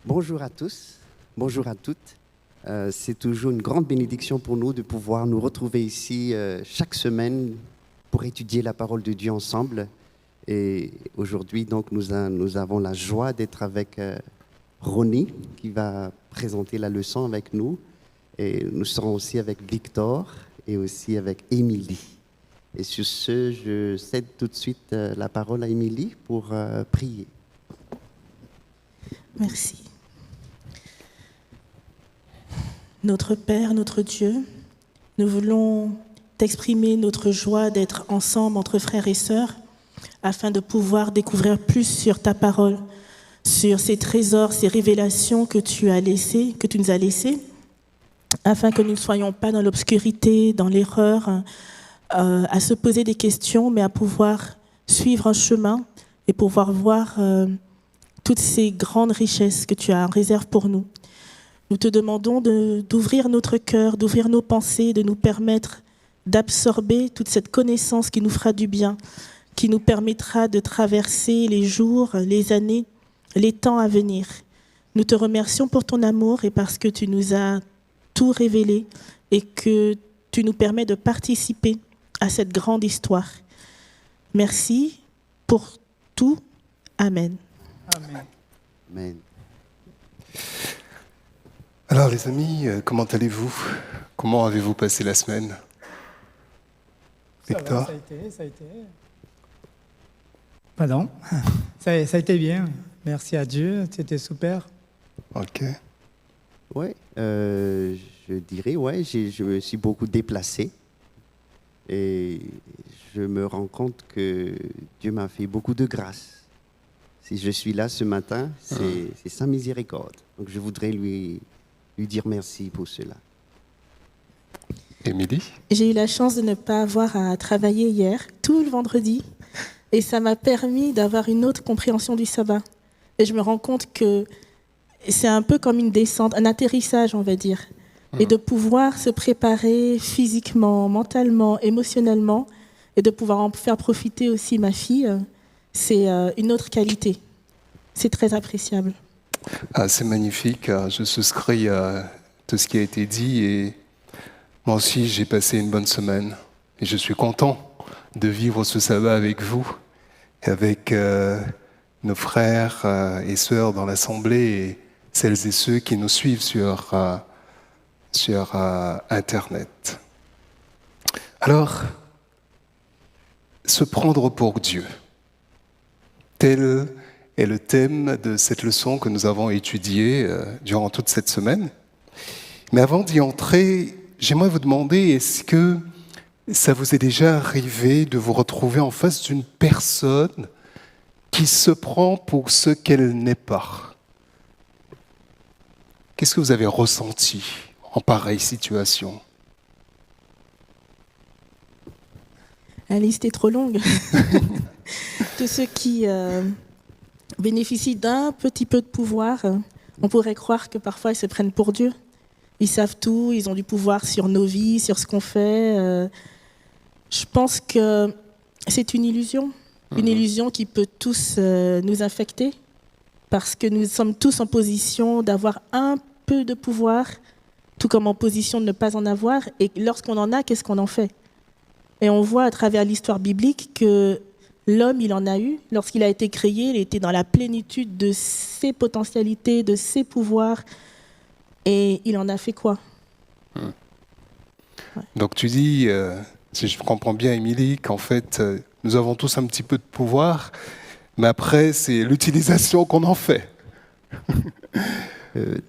Bonjour à tous, bonjour à toutes. C'est toujours une grande bénédiction pour nous de pouvoir nous retrouver ici chaque semaine pour étudier la parole de Dieu ensemble. Et aujourd'hui, donc, nous avons la joie d'être avec Ronnie qui va présenter la leçon avec nous. Et nous serons aussi avec Victor et aussi avec Émilie. Et sur ce, je cède tout de suite la parole à Émilie pour prier. Merci. Notre Père, notre Dieu, nous voulons t'exprimer notre joie d'être ensemble entre frères et sœurs afin de pouvoir découvrir plus sur ta parole, sur ces trésors, ces révélations que tu nous as laissées, afin que nous ne soyons pas dans l'obscurité, dans l'erreur, à se poser des questions, mais à pouvoir suivre un chemin et pouvoir voir toutes ces grandes richesses que tu as en réserve pour nous. Nous te demandons d'ouvrir notre cœur, d'ouvrir nos pensées, de nous permettre d'absorber toute cette connaissance qui nous fera du bien, qui nous permettra de traverser les jours, les années, les temps à venir. Nous te remercions pour ton amour et parce que tu nous as tout révélé et que tu nous permets de participer à cette grande histoire. Merci pour tout. Amen. Amen. Amen. Alors les amis, comment allez-vous? Comment avez-vous passé la semaine? Victor? Ça a été. Pardon? Ça a été bien. Merci à Dieu, c'était super. Ok. Oui, je dirais, je me suis beaucoup déplacé et je me rends compte que Dieu m'a fait beaucoup de grâce. Si je suis là ce matin, c'est sa miséricorde. Donc je voudrais lui dire merci pour cela. Émilie? J'ai eu la chance de ne pas avoir à travailler hier, tout le vendredi, et ça m'a permis d'avoir une autre compréhension du sabbat. Et je me rends compte que c'est un peu comme une descente, un atterrissage, on va dire. Et de pouvoir se préparer physiquement, mentalement, émotionnellement, et de pouvoir en faire profiter aussi ma fille, c'est une autre qualité. C'est très appréciable. Ah, c'est magnifique, je souscris à tout ce qui a été dit et moi aussi j'ai passé une bonne semaine et je suis content de vivre ce sabbat avec vous et avec nos frères et sœurs dans l'Assemblée et celles et ceux qui nous suivent sur Internet. Alors, se prendre pour Dieu, tel est le thème de cette leçon que nous avons étudiée durant toute cette semaine. Mais avant d'y entrer, j'aimerais vous demander, est-ce que ça vous est déjà arrivé de vous retrouver en face d'une personne qui se prend pour ce qu'elle n'est pas? Qu'est-ce que vous avez ressenti en pareille situation? La liste est trop longue. Tous ceux qui bénéficient d'un petit peu de pouvoir, on pourrait croire que parfois ils se prennent pour Dieu. Ils savent tout, ils ont du pouvoir sur nos vies, sur ce qu'on fait. Je pense que c'est une illusion qui peut tous nous infecter, parce que nous sommes tous en position d'avoir un peu de pouvoir, tout comme en position de ne pas en avoir. Et lorsqu'on en a, qu'est-ce qu'on en fait? Et on voit à travers l'histoire biblique que l'homme, il en a eu. Lorsqu'il a été créé, il était dans la plénitude de ses potentialités, de ses pouvoirs. Et il en a fait quoi? Ouais. Donc tu dis, si je comprends bien Émilie, qu'en fait, nous avons tous un petit peu de pouvoir, mais après, c'est l'utilisation qu'on en fait.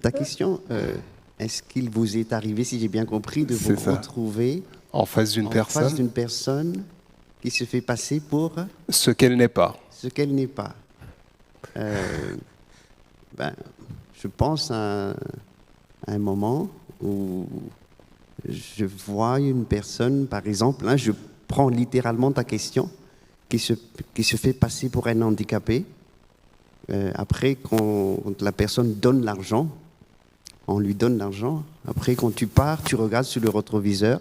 Ta question, est-ce qu'il vous est arrivé, si j'ai bien compris, de vous retrouver en face d'une personne qui se fait passer pour ce qu'elle n'est pas? Ce qu'elle n'est pas. Je pense à un moment où je vois une personne, par exemple, hein, je prends littéralement ta question, qui se fait passer pour un handicapé. Après, quand la personne donne l'argent, on lui donne l'argent. Après, quand tu pars, tu regardes sur le rétroviseur,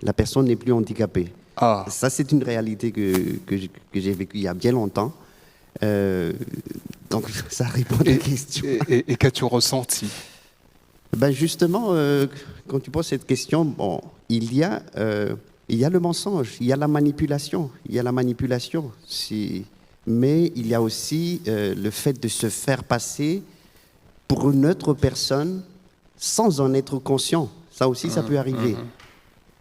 la personne n'est plus handicapée. Ah. Ça, c'est une réalité que j'ai vécue il y a bien longtemps. Donc ça répond à la question. Et qu'as-tu ressenti? Ben justement, quand tu poses cette question, bon, il y a le mensonge, il y a la manipulation, mais il y a aussi le fait de se faire passer pour une autre personne sans en être conscient. Ça aussi, ça peut arriver.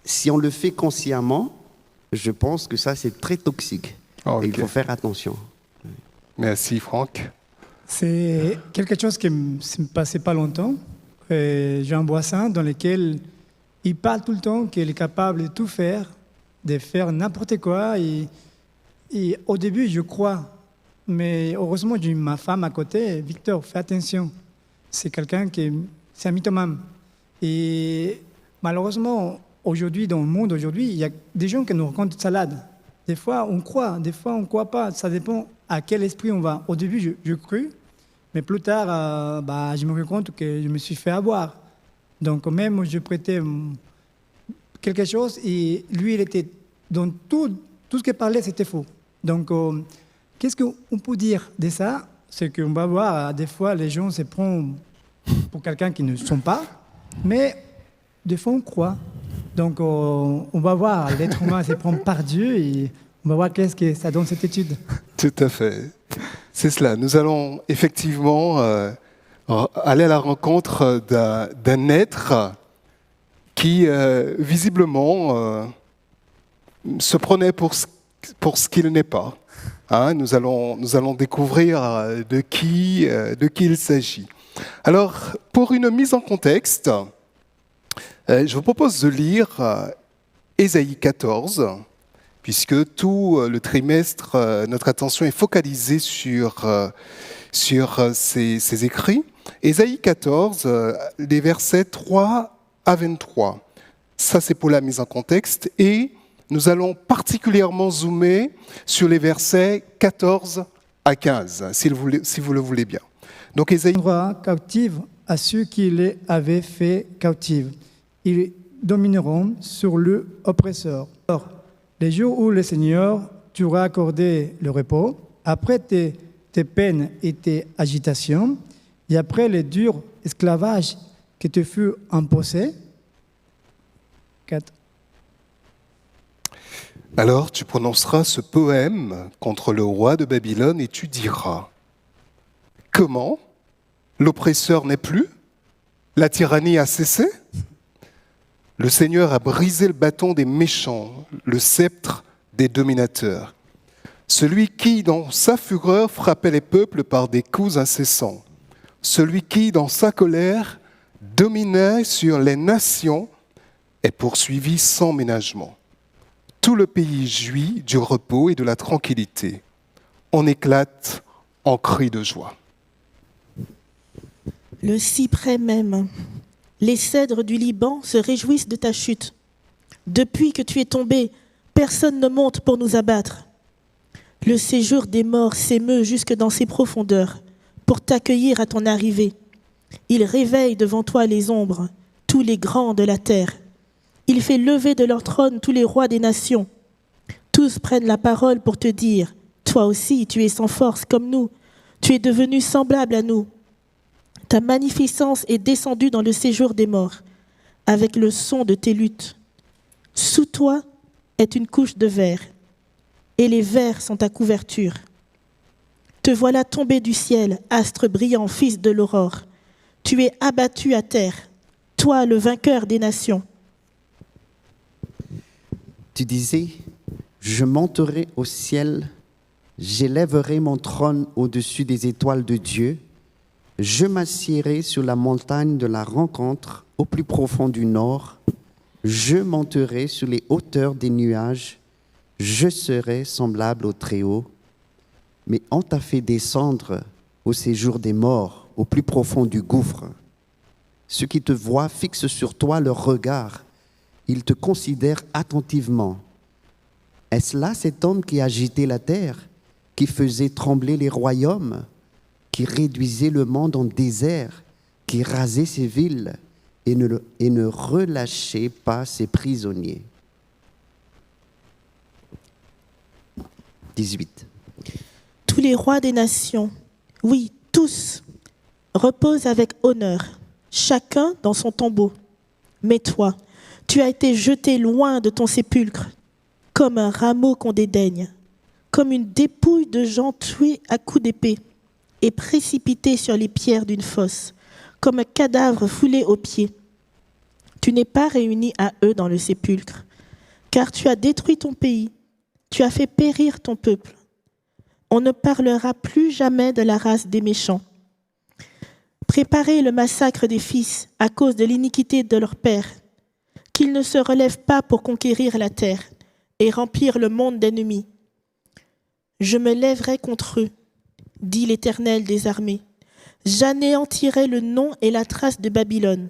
Si on le fait consciemment, je pense que ça, c'est très toxique. Okay. Et il faut faire attention. Merci, Franck. C'est quelque chose qui ne me passait pas longtemps. J'ai un Boissin dans lequel il parle tout le temps qu'il est capable de tout faire, de faire n'importe quoi. Et au début, je crois. Mais heureusement, j'ai ma femme à côté. Victor, fais attention. C'est quelqu'un c'est un mythomane. Et malheureusement, aujourd'hui, dans le monde aujourd'hui, il y a des gens qui nous racontent de salade. Des fois, on croit, des fois, on ne croit pas. Ça dépend à quel esprit on va. Au début, je crus. Mais plus tard, je me rends compte que je me suis fait avoir. Donc même, je prêtais quelque chose et lui, il était dans tout ce qu'il parlait, c'était faux. Donc, qu'est-ce qu'on peut dire de ça? C'est qu'on va voir, des fois, les gens se prennent pour quelqu'un qui ne sont pas, mais des fois, on croit. Donc, on va voir, l'être humain se prend par Dieu et on va voir qu'est-ce que ça donne cette étude. Tout à fait. C'est cela. Nous allons effectivement aller à la rencontre d'un être qui, visiblement, se prenait pour ce qu'il n'est pas. Hein, nous allons découvrir de qui il s'agit. Alors, pour une mise en contexte, je vous propose de lire Ésaïe 14, puisque tout le trimestre, notre attention est focalisée sur ces écrits. Ésaïe 14, les versets 3 à 23. Ça, c'est pour la mise en contexte. Et nous allons particulièrement zoomer sur les versets 14 à 15, si vous le voulez bien. Donc, Ésaïe captive à ceux qui les avaient fait captives. Ils domineront sur le oppresseur. Or, les jours où le Seigneur t'aura accordé le repos, après tes peines et tes agitations, et après le dur esclavage que te fut imposé. 4. Alors tu prononceras ce poème contre le roi de Babylone et tu diras: comment? L'oppresseur n'est plus? La tyrannie a cessé? Le Seigneur a brisé le bâton des méchants, le sceptre des dominateurs. Celui qui, dans sa fureur, frappait les peuples par des coups incessants. Celui qui, dans sa colère, dominait sur les nations est poursuivi sans ménagement. Tout le pays jouit du repos et de la tranquillité. On éclate en cris de joie. Le cyprès même, les cèdres du Liban se réjouissent de ta chute. Depuis que tu es tombé, personne ne monte pour nous abattre. Le séjour des morts s'émeut jusque dans ses profondeurs pour t'accueillir à ton arrivée. Il réveille devant toi les ombres, tous les grands de la terre. Il fait lever de leur trône tous les rois des nations. Tous prennent la parole pour te dire: toi aussi, tu es sans force comme nous. Tu es devenu semblable à nous. Ta magnificence est descendue dans le séjour des morts, avec le son de tes luttes. Sous toi est une couche de verre, et les vers sont ta couverture. Te voilà tombé du ciel, astre brillant, fils de l'aurore. Tu es abattu à terre, toi le vainqueur des nations. Tu disais: je monterai au ciel, j'élèverai mon trône au-dessus des étoiles de Dieu. Je m'assiérai sur la montagne de la rencontre au plus profond du nord. Je monterai sur les hauteurs des nuages. Je serai semblable au Très-Haut. Mais on t'a fait descendre au séjour des morts, au plus profond du gouffre. Ceux qui te voient fixent sur toi leur regard. Ils te considèrent attentivement. Est-ce là cet homme qui agitait la terre, qui faisait trembler les royaumes, qui réduisait le monde en désert, qui rasait ses villes et ne relâchait pas ses prisonniers? 18. Tous les rois des nations Oui, tous reposent avec honneur, chacun dans son tombeau. Mais toi, tu as été jeté loin de ton sépulcre, comme un rameau qu'on dédaigne, comme une dépouille de gens tués à coups d'épée et précipités sur les pierres d'une fosse, comme un cadavre foulé aux pieds. Tu n'es pas réuni à eux dans le sépulcre, car tu as détruit ton pays, tu as fait périr ton peuple. On ne parlera plus jamais de la race des méchants. Préparez le massacre des fils à cause de l'iniquité de leur père, qu'ils ne se relèvent pas pour conquérir la terre et remplir le monde d'ennemis. Je me lèverai contre eux, dit l'Éternel des armées. J'anéantirai le nom et la trace de Babylone,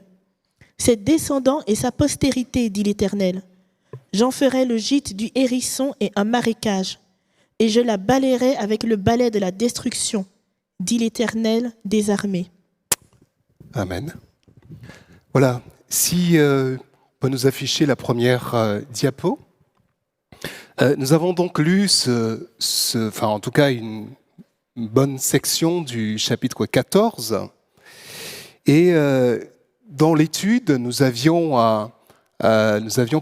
ses descendants et sa postérité, dit l'Éternel. J'en ferai le gîte du hérisson et un marécage, et je la balayerai avec le balai de la destruction, dit l'Éternel des armées. Amen. Voilà, si on peut nous afficher la première diapo. Nous avons donc lu en tout cas une bonne section du chapitre 14. Et dans l'étude, nous avions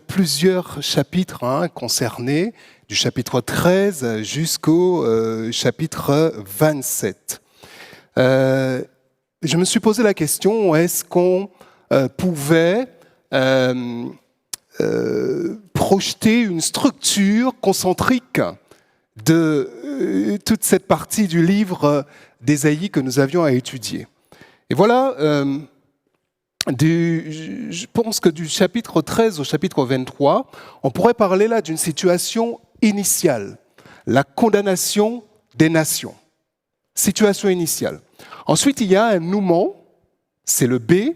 plusieurs chapitres concernés, du chapitre 13 jusqu'au chapitre 27. Je me suis posé la question, est-ce qu'on pouvait projeter une structure concentrique de toute cette partie du livre d'Ésaïe que nous avions à étudier. Et voilà, je pense que du chapitre 13 au chapitre 23, on pourrait parler là d'une situation initiale, la condamnation des nations. Situation initiale. Ensuite, il y a un nouement, c'est le B,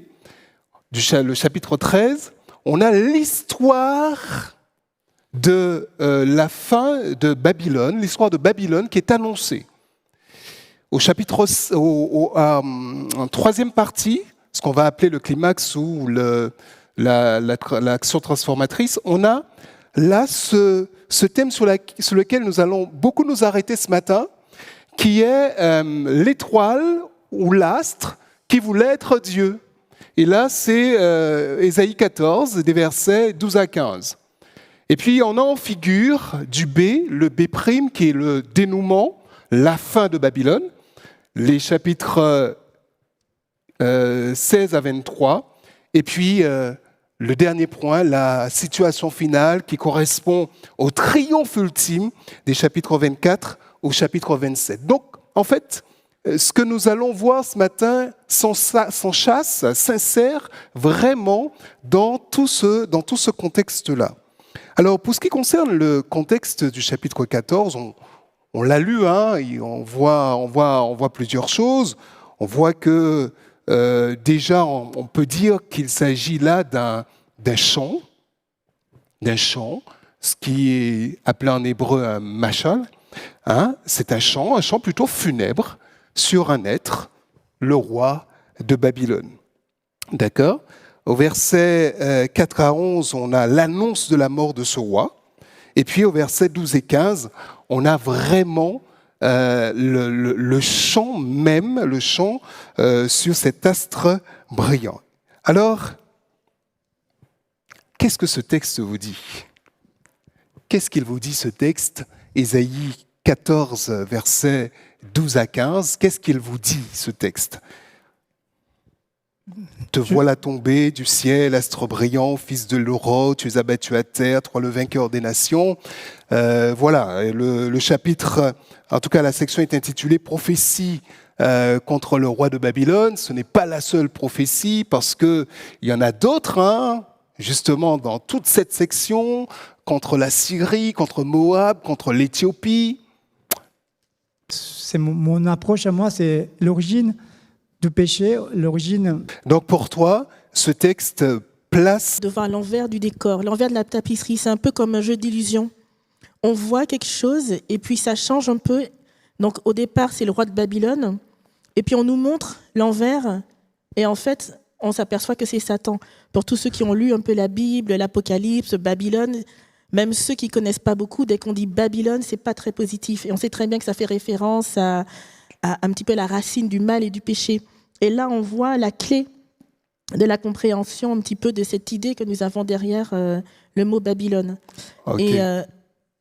le chapitre 13. On a l'histoire de la fin de Babylone, l'histoire de Babylone qui est annoncée. Au chapitre, en troisième partie, ce qu'on va appeler le climax ou l'action transformatrice, on a là ce thème sur lequel nous allons beaucoup nous arrêter ce matin, qui est l'étoile ou l'astre qui voulait être Dieu. Et là, c'est Ésaïe 14, des versets 12 à 15. Et puis, on a en figure du B, le B', qui est le dénouement, la fin de Babylone, les chapitres 16 à 23. Et puis, le dernier point, la situation finale qui correspond au triomphe ultime des chapitres 24 au chapitre 27. Donc, en fait, ce que nous allons voir ce matin s'insère vraiment dans tout ce contexte-là. Alors, pour ce qui concerne le contexte du chapitre 14, on l'a lu, on voit plusieurs choses. On voit que déjà, on peut dire qu'il s'agit là d'un chant, ce qui est appelé en hébreu un mashal. C'est un chant plutôt funèbre sur un être, le roi de Babylone. D'accord ? Au verset 4 à 11, on a l'annonce de la mort de ce roi. Et puis au verset 12 et 15, on a vraiment le chant même, sur cet astre brillant. Alors, qu'est-ce que ce texte vous dit ? Qu'est-ce qu'il vous dit ce texte ? Ésaïe 14, versets 12 à 15, qu'est-ce qu'il vous dit ce texte ? Te voilà tombé du ciel, astre brillant, fils de l'aurore, tu es abattu à terre, toi le vainqueur des nations. Voilà, le chapitre, en tout cas la section est intitulée « Prophétie contre le roi de Babylone ». Ce n'est pas la seule prophétie parce qu'il y en a d'autres, justement dans toute cette section, contre la Syrie, contre Moab, contre l'Éthiopie. C'est mon approche à moi, c'est l'origine du péché, l'origine. Donc pour toi, ce texte place devant l'envers du décor, l'envers de la tapisserie, c'est un peu comme un jeu d'illusion. On voit quelque chose et puis ça change un peu. Donc au départ, c'est le roi de Babylone et puis on nous montre l'envers et en fait, on s'aperçoit que c'est Satan. Pour tous ceux qui ont lu un peu la Bible, l'Apocalypse, Babylone, même ceux qui ne connaissent pas beaucoup, dès qu'on dit Babylone, ce n'est pas très positif. Et on sait très bien que ça fait référence à un petit peu la racine du mal et du péché. Et là, on voit la clé de la compréhension un petit peu de cette idée que nous avons derrière le mot Babylone. Ok. Et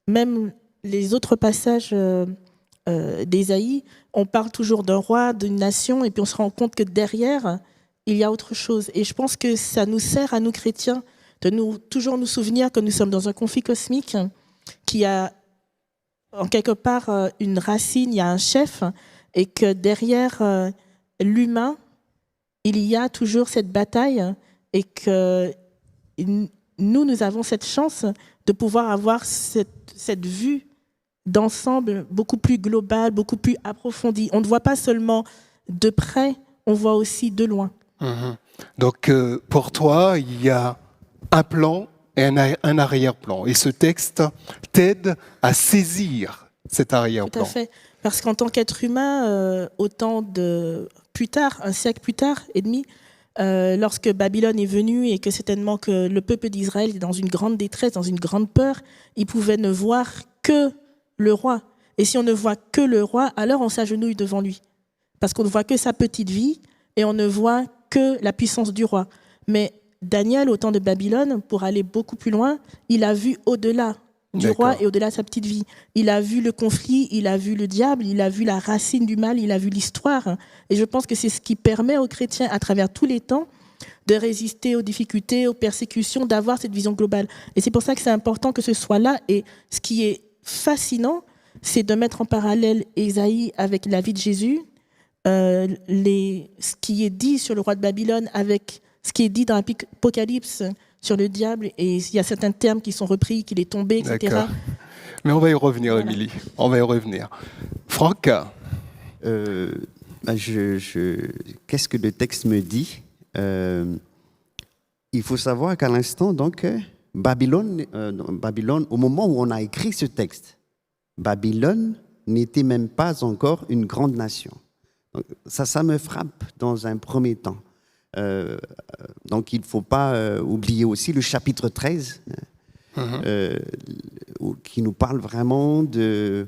même les autres passages d'Ésaïe, on parle toujours d'un roi, d'une nation, et puis on se rend compte que derrière, il y a autre chose. Et je pense que ça nous sert à nous chrétiens de toujours nous souvenir que nous sommes dans un conflit cosmique qui a en quelque part une racine, il y a un chef, et que derrière l'humain, il y a toujours cette bataille, et que nous avons cette chance de pouvoir avoir cette vue d'ensemble beaucoup plus globale, beaucoup plus approfondie. On ne voit pas seulement de près, on voit aussi de loin. Mhm. Donc, pour toi, il y a un plan et un arrière-plan. Et ce texte t'aide à saisir cet Tout arrière-plan. à fait. Parce qu'en tant qu'être humain, plus tard, un siècle plus tard et demi, lorsque Babylone est venue et que certainement que le peuple d'Israël est dans une grande détresse, dans une grande peur, ils pouvaient ne voir que le roi. Et si on ne voit que le roi, alors on s'agenouille devant lui. Parce qu'on ne voit que sa petite vie et on ne voit que la puissance du roi. Mais Daniel, au temps de Babylone, pour aller beaucoup plus loin, il a vu au-delà du roi et au-delà de sa petite vie. Il a vu le conflit, il a vu le diable, il a vu la racine du mal, il a vu l'histoire. Et je pense que c'est ce qui permet aux chrétiens, à travers tous les temps, de résister aux difficultés, aux persécutions, d'avoir cette vision globale. Et c'est pour ça que c'est important que ce soit là. Et ce qui est fascinant, c'est de mettre en parallèle Ésaïe avec la vie de Jésus, ce qui est dit sur le roi de Babylone avec ce qui est dit dans l'Apocalypse sur le diable, et il y a certains termes qui sont repris, qu'il est tombé, etc. D'accord. Mais on va y revenir, voilà. Émilie. On va y revenir. Franck Qu'est-ce que le texte me dit? Il faut savoir qu'à l'instant, donc, Babylone, au moment où on a écrit ce texte, Babylone n'était même pas encore une grande nation. Donc, ça me frappe dans un premier temps. Donc il ne faut pas oublier aussi le chapitre 13 qui nous parle vraiment du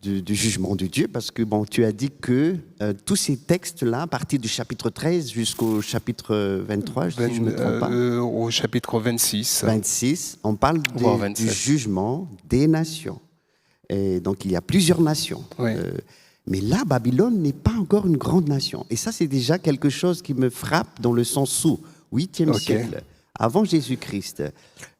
jugement de Dieu, parce que tu as dit que tous ces textes-là, à partir du chapitre 13 jusqu'au chapitre 23, si je ne me trompe pas, au chapitre 26, on parle du jugement des nations. Et donc il y a plusieurs nations. Oui. Mais là, Babylone n'est pas encore une grande nation. Et ça, c'est déjà quelque chose qui me frappe dans le sens où, 8e siècle, avant Jésus-Christ,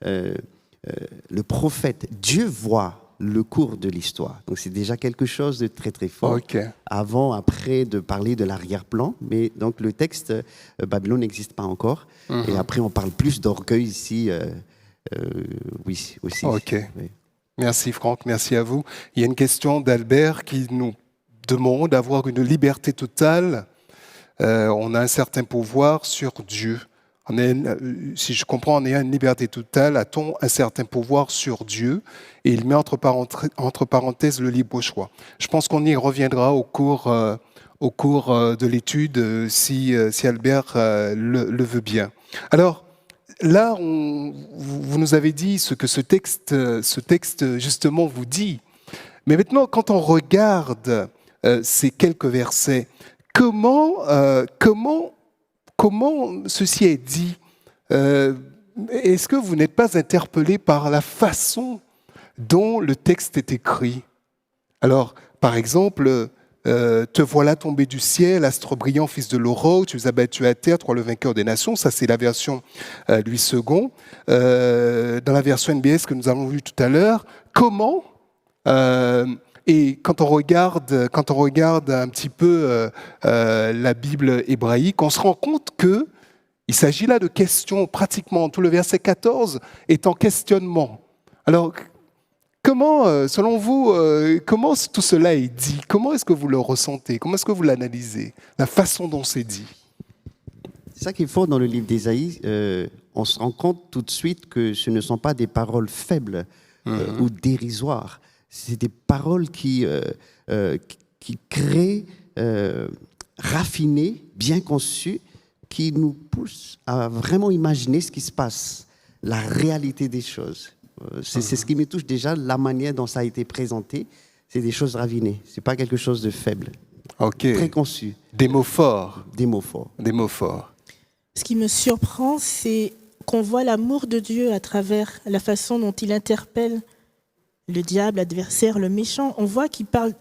le prophète, Dieu voit le cours de l'histoire. Donc c'est déjà quelque chose de très très fort. Avant, après, de parler de l'arrière-plan. Mais donc le texte, Babylone n'existe pas encore. Et après, on parle plus d'orgueil ici. Oui, aussi. Oui. Merci Franck, merci à vous. Il y a une question d'Albert qui nous demande d'avoir une liberté totale. On a un certain pouvoir sur Dieu. Si je comprends, on a une liberté totale. A-t-on un certain pouvoir sur Dieu? Et il met entre parenthèses le libre choix. Je pense qu'on y reviendra au cours de l'étude, si Albert le veut bien. Alors, là, vous nous avez dit ce que ce texte justement vous dit. Mais maintenant, quand on regarde ces quelques versets, comment ceci est dit? Est-ce que vous n'êtes pas interpellé par la façon dont le texte est écrit? Alors, par exemple, te voilà tombé du ciel, astre brillant, fils de l'aurore, tu es abattu à terre, toi le vainqueur des nations. Ça, c'est la version Louis II. Dans la version NBS que nous avons vue tout à l'heure, comment et quand on regarde un petit peu la Bible hébraïque, on se rend compte qu'il s'agit là de questions, pratiquement tout le verset 14 est en questionnement. Alors, comment, selon vous, comment tout cela est dit? Comment est-ce que vous le ressentez? Comment est-ce que vous l'analysez? La façon dont c'est dit? C'est ça qu'il faut dans le livre d'Ésaïe. On se rend compte tout de suite que ce ne sont pas des paroles faibles ou dérisoires. C'est des paroles qui créent, raffinées, bien conçues, qui nous poussent à vraiment imaginer ce qui se passe, la réalité des choses. C'est ce qui me touche déjà, la manière dont ça a été présenté. C'est des choses raffinées, ce n'est pas quelque chose de faible. Ok. très conçu, Des mots forts. des mots forts. Des mots forts. Ce qui me surprend, c'est qu'on voit l'amour de Dieu à travers la façon dont il interpelle le diable, l'adversaire, le méchant. On voit qu'il parle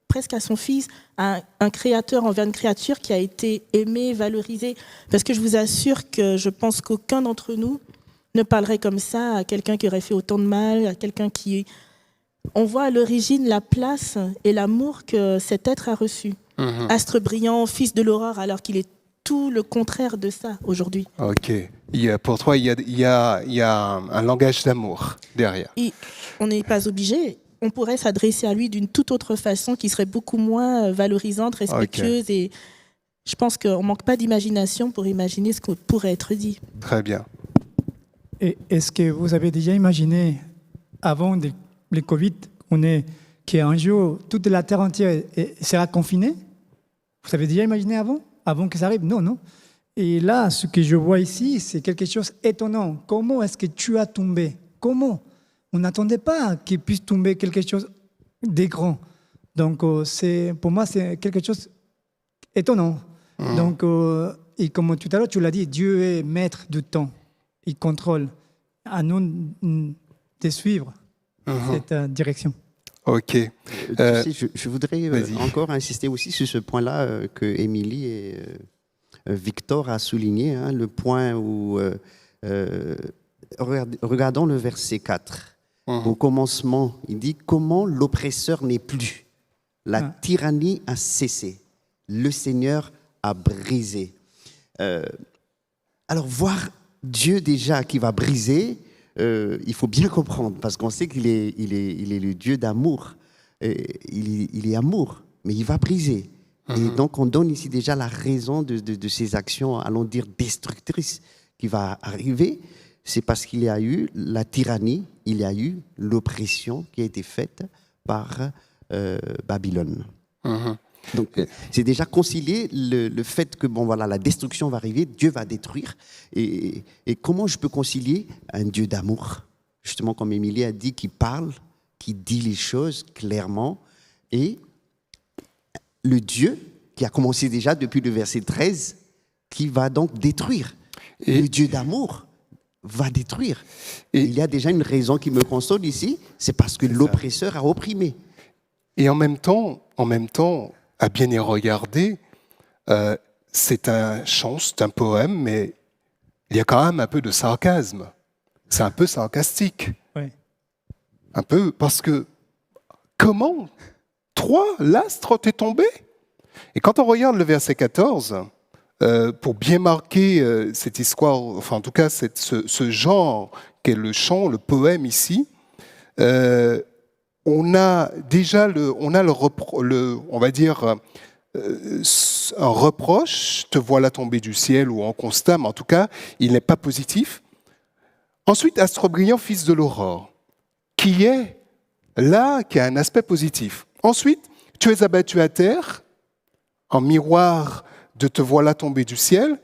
presque à son fils, à un créateur envers une créature qui a été aimée, valorisée. Parce que je vous assure que je pense qu'aucun d'entre nous ne parlerait comme ça à quelqu'un qui aurait fait autant de mal, à quelqu'un qui... On voit à l'origine la place et l'amour que cet être a reçu. Astre brillant, fils de l'aurore, alors qu'il est tout le contraire de ça aujourd'hui. Ok. Pour toi, il y a un langage d'amour derrière. Et on n'est pas obligé. On pourrait s'adresser à lui d'une toute autre façon qui serait beaucoup moins valorisante, respectueuse. Et je pense qu'on ne manque pas d'imagination pour imaginer ce qu'on pourrait être dit. Très bien. Et est-ce que vous avez déjà imaginé, avant le Covid, qu'un jour, toute la Terre entière sera confinée? Vous avez déjà imaginé avant que ça arrive? Non, non. Et là, ce que je vois ici, c'est quelque chose d'étonnant. Comment est-ce que tu as tombé? Comment? On n'attendait pas qu'il puisse tomber quelque chose de grand. Donc, pour moi, c'est quelque chose d'étonnant. Donc, et comme tout à l'heure, tu l'as dit, Dieu est maître du temps. Il contrôle. À nous de suivre cette direction. Ok. Tu sais, je voudrais encore insister aussi sur ce point-là que Émilie et Victor a souligné, hein, le point où, regardons le verset 4. Au commencement, il dit « Comment l'oppresseur n'est plus, la tyrannie a cessé, le Seigneur a brisé. » Alors, voir Dieu déjà qui va briser, il faut bien comprendre, parce qu'on sait qu'il est le Dieu d'amour. Il est amour, mais il va briser. Et donc, on donne ici déjà la raison de ces actions, allons dire, destructrices qui va arriver. C'est parce qu'il y a eu la tyrannie, il y a eu l'oppression qui a été faite par Babylone. Donc, c'est déjà concilier le fait que la destruction va arriver, Dieu va détruire. Et comment je peux concilier un Dieu d'amour, justement comme Émilie a dit, qui parle, qui dit les choses clairement, et le Dieu qui a commencé déjà depuis le verset 13, qui va donc détruire. Et le Dieu d'amour va détruire. Et il y a déjà une raison qui me console ici, c'est parce que l'oppresseur a opprimé. Et en même temps, à bien y regarder, c'est un chant, c'est un poème, mais il y a quand même un peu de sarcasme. C'est un peu sarcastique. Oui. Un peu, parce que comment l'astre t'est tombé? Et quand on regarde le verset 14, pour bien marquer cette histoire, enfin en tout cas ce genre qu'est le chant, le poème ici, on a déjà on va dire un reproche, te voilà tombé du ciel ou en constat, mais en tout cas, il n'est pas positif. Ensuite, astre brillant, fils de l'aurore, qui est là, qui a un aspect positif. Ensuite, tu es abattu à terre, en miroir de te voilà tombé du ciel.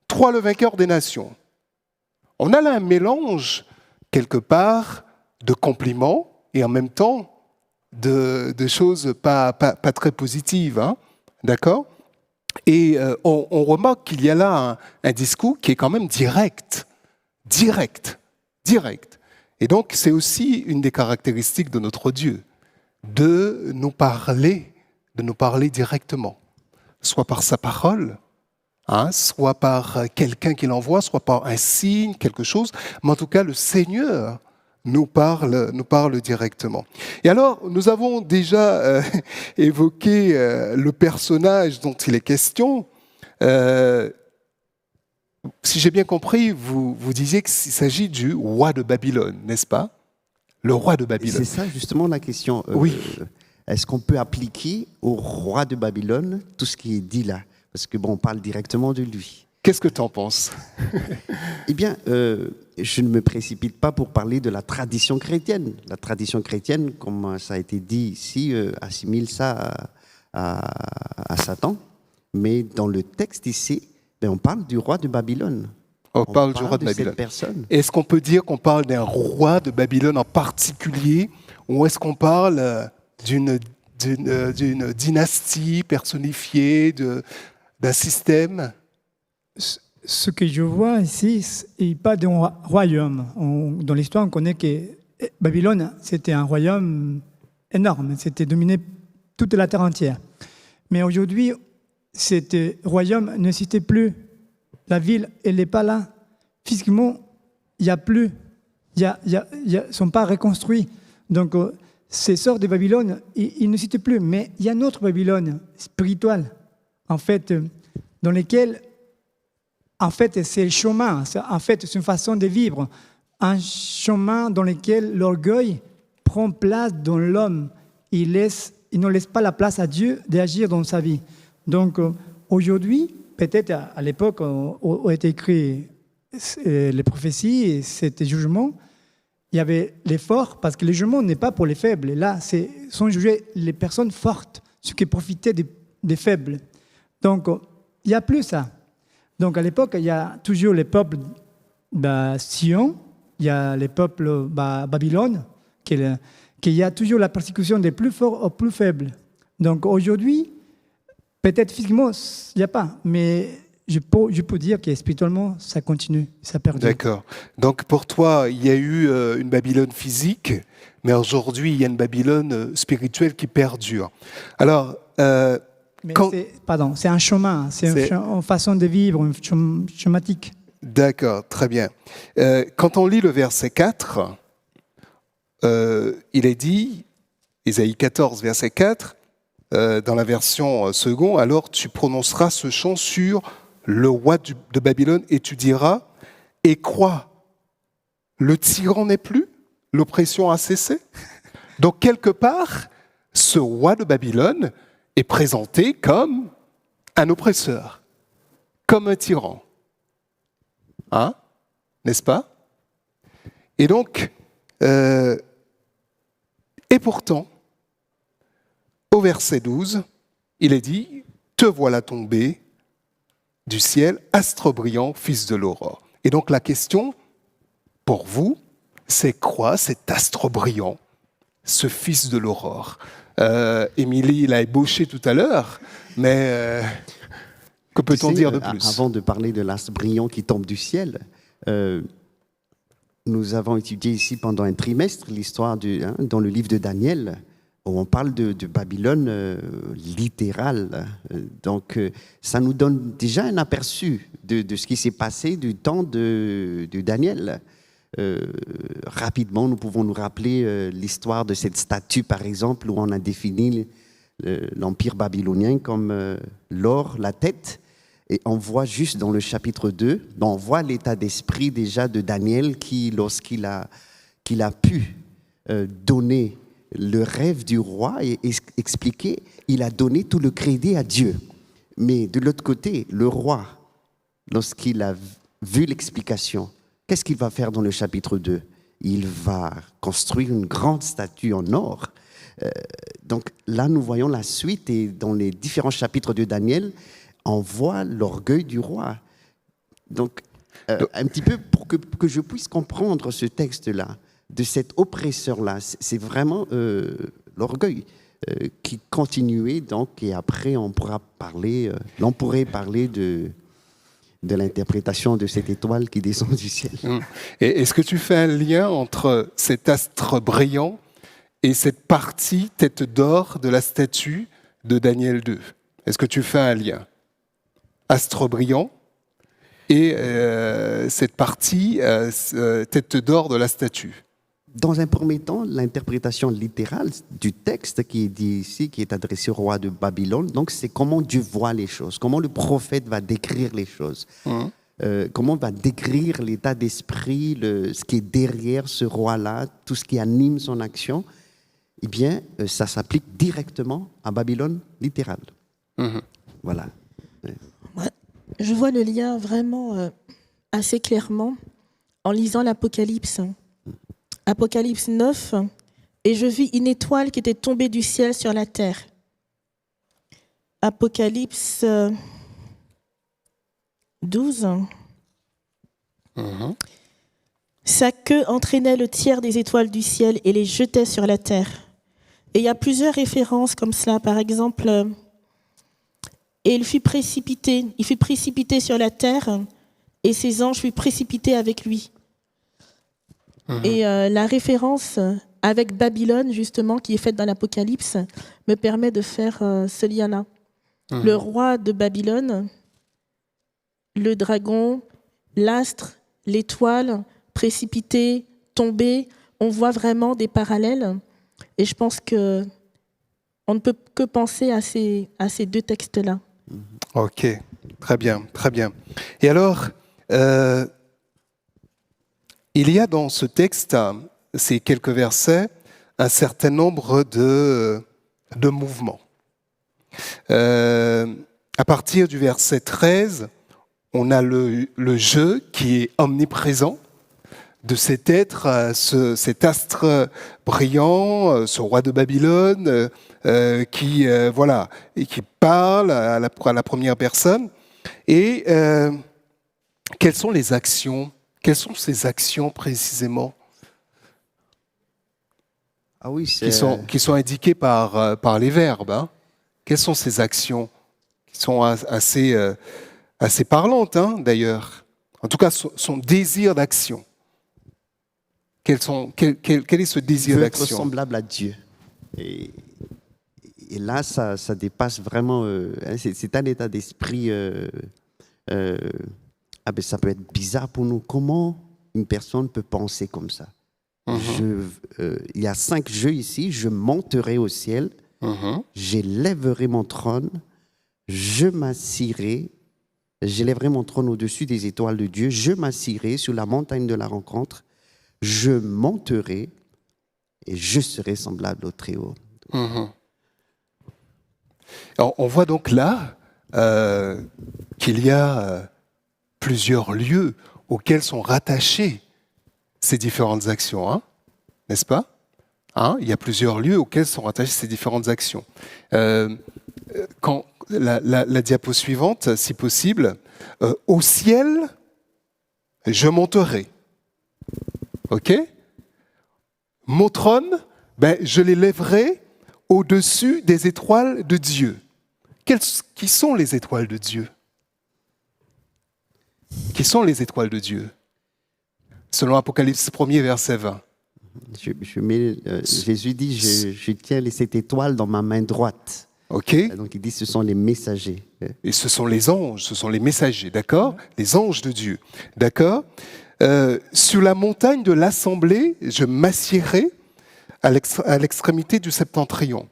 3, le vainqueur des nations. On a là un mélange, quelque part, de compliments et en même temps de choses pas très positives. Hein, d'accord? Et on remarque qu'il y a là un discours qui est quand même direct. Et donc, c'est aussi une des caractéristiques de notre Dieu, de nous parler directement, soit par sa parole, hein, soit par quelqu'un qui l'envoie, soit par un signe, quelque chose, mais en tout cas, le Seigneur nous parle directement. Et alors, nous avons déjà évoqué le personnage dont il est question. Si j'ai bien compris, vous disiez qu'il s'agit du roi de Babylone, n'est-ce pas? Le roi de Babylone. C'est ça justement la question. Oui. Est-ce qu'on peut appliquer au roi de Babylone tout ce qui est dit là? Parce que on parle directement de lui. Qu'est-ce que tu en penses? Eh bien, je ne me précipite pas pour parler de la tradition chrétienne. La tradition chrétienne, comme ça a été dit ici, assimile ça à Satan. Mais dans le texte ici, on parle du roi de Babylone. On parle du roi de Babylone. Cette personne. Est-ce qu'on peut dire qu'on parle d'un roi de Babylone en particulier, ou est-ce qu'on parle d'une d'une dynastie personnifiée, d'un système? Ce que je vois ici, il parle d'un royaume. Dans l'histoire, on connaît que Babylone, c'était un royaume énorme. C'était dominé toute la terre entière. Mais aujourd'hui, cet royaume n'existait plus. La ville, elle n'est pas là. Physiquement, il n'y a plus. Ils ne sont pas reconstruits. Donc, ces sorts de Babylone, ils n'existent plus. Mais il y a une autre Babylone spirituelle, en fait, dans laquelle, en fait, c'est le chemin. En fait, c'est une façon de vivre. Un chemin dans lequel l'orgueil prend place dans l'homme. Il ne laisse pas la place à Dieu d'agir dans sa vie. Donc, aujourd'hui, peut-être à l'époque où été écrit les prophéties et cet jugement, il y avait les forts, parce que le jugement n'est pas pour les faibles. Et là, sont jugées les personnes fortes, ceux qui profitaient des faibles. Donc, il n'y a plus ça. Donc, à l'époque, il y a toujours les peuples Sion, il y a les peuples Babylone, qu'il y a toujours la persécution des plus forts aux plus faibles. Donc, aujourd'hui, peut-être physiquement, il n'y a pas, mais je peux dire que spirituellement, ça continue, ça perdure. D'accord. Donc pour toi, il y a eu une Babylone physique, mais aujourd'hui, il y a une Babylone spirituelle qui perdure. Alors, mais c'est un chemin, c'est une façon de vivre, une schématique. D'accord, très bien. Quand on lit le verset 4, il est dit, Ésaïe 14, verset 4, dans la version seconde, alors tu prononceras ce chant sur le roi de Babylone et tu diras, et crois, le tyran n'est plus, l'oppression a cessé. Donc quelque part, ce roi de Babylone est présenté comme un oppresseur, comme un tyran. Hein? N'est-ce pas? Et donc, et pourtant, au verset 12, il est dit, te voilà tombé du ciel, astre brillant, fils de l'aurore. Et donc la question, pour vous, c'est quoi cet astre brillant, ce fils de l'aurore? Émilie l'a ébauché tout à l'heure, mais que peut-on dire de plus? Avant de parler de l'astre brillant qui tombe du ciel, nous avons étudié ici pendant un trimestre l'histoire dans le livre de Daniel, où on parle de Babylone littérale. Donc, ça nous donne déjà un aperçu de ce qui s'est passé du temps de Daniel. Rapidement, nous pouvons nous rappeler l'histoire de cette statue, par exemple, où on a défini l'empire babylonien comme l'or, la tête. Et on voit juste dans le chapitre 2, on voit l'état d'esprit déjà de Daniel qui, lorsqu'il a pu donner le rêve du roi et expliquer, il a donné tout le crédit à Dieu. Mais de l'autre côté, le roi, lorsqu'il a vu l'explication, qu'est-ce qu'il va faire dans le chapitre 2? Il va construire une grande statue en or. Donc là, nous voyons la suite et dans les différents chapitres de Daniel, on voit l'orgueil du roi. Donc, un petit peu pour que je puisse comprendre ce texte-là, de cet oppresseur-là, c'est vraiment l'orgueil qui continuait. Donc, et après, on pourrait parler de l'interprétation de cette étoile qui descend du ciel. Et est-ce que tu fais un lien entre cet astre brillant et cette partie tête d'or de la statue de Daniel 2? Est-ce que tu fais un lien? Astre brillant et cette partie tête d'or de la statue. Dans un premier temps, l'interprétation littérale du texte qui est dit ici, qui est adressé au roi de Babylone, donc c'est comment Dieu voit les choses, comment le prophète va décrire les choses, comment va décrire l'état d'esprit, ce qui est derrière ce roi-là, tout ce qui anime son action. Eh bien, ça s'applique directement à Babylone littérale. Voilà. Ouais. Je vois le lien vraiment assez clairement en lisant l'Apocalypse. Apocalypse 9, et je vis une étoile qui était tombée du ciel sur la terre. Apocalypse 12. Sa queue entraînait le tiers des étoiles du ciel et les jetait sur la terre. Et il y a plusieurs références comme cela. Par exemple, et il fut précipité sur la terre, et ses anges furent précipités avec lui. Et la référence avec Babylone, justement, qui est faite dans l'Apocalypse, me permet de faire ce lien-là. Le roi de Babylone, le dragon, l'astre, l'étoile, précipité, tombé, on voit vraiment des parallèles. Et je pense que on ne peut que penser à ces deux textes-là. Ok, très bien, très bien. Et alors, il y a dans ce texte, ces quelques versets, un certain nombre de mouvements. À partir du verset 13, on a le je qui est omniprésent de cet être, cet astre brillant, ce roi de Babylone, qui parle à la première personne. Et quelles sont les actions? Quelles sont ces actions précisément qui sont indiquées par les verbes, hein? Quelles sont ces actions qui sont assez parlantes, hein, d'ailleurs? En tout cas, son désir d'action. Quel est ce désir d'action? Être semblable à Dieu. Et là, ça dépasse vraiment. C'est un état d'esprit. Ça peut être bizarre pour nous. Comment une personne peut penser comme ça? Il y a 5 jeux ici. Je monterai au ciel. J'élèverai mon trône. Je m'assirai. J'élèverai mon trône au-dessus des étoiles de Dieu. Je m'assirai sur la montagne de la rencontre. Je monterai et je serai semblable au Très-Haut. Alors, on voit donc là qu'il y a plusieurs lieux auxquels sont rattachées ces différentes actions, hein, n'est-ce pas? Il y a plusieurs lieux auxquels sont rattachées ces différentes actions. Quand la diapo suivante, si possible, au ciel, je monterai. Ok? Mon trône, je l'élèverai au-dessus des étoiles de Dieu. Qui sont les étoiles de Dieu? Qui sont les étoiles de Dieu? Selon Apocalypse 1er, verset 20. Jésus dit, je tiens cette étoile dans ma main droite. Ok. Donc il dit, ce sont les messagers. Et ce sont les anges, ce sont les messagers, d'accord? Les anges de Dieu, d'accord? Sur la montagne de l'assemblée, je m'assiérai à l'extrémité du septentrion.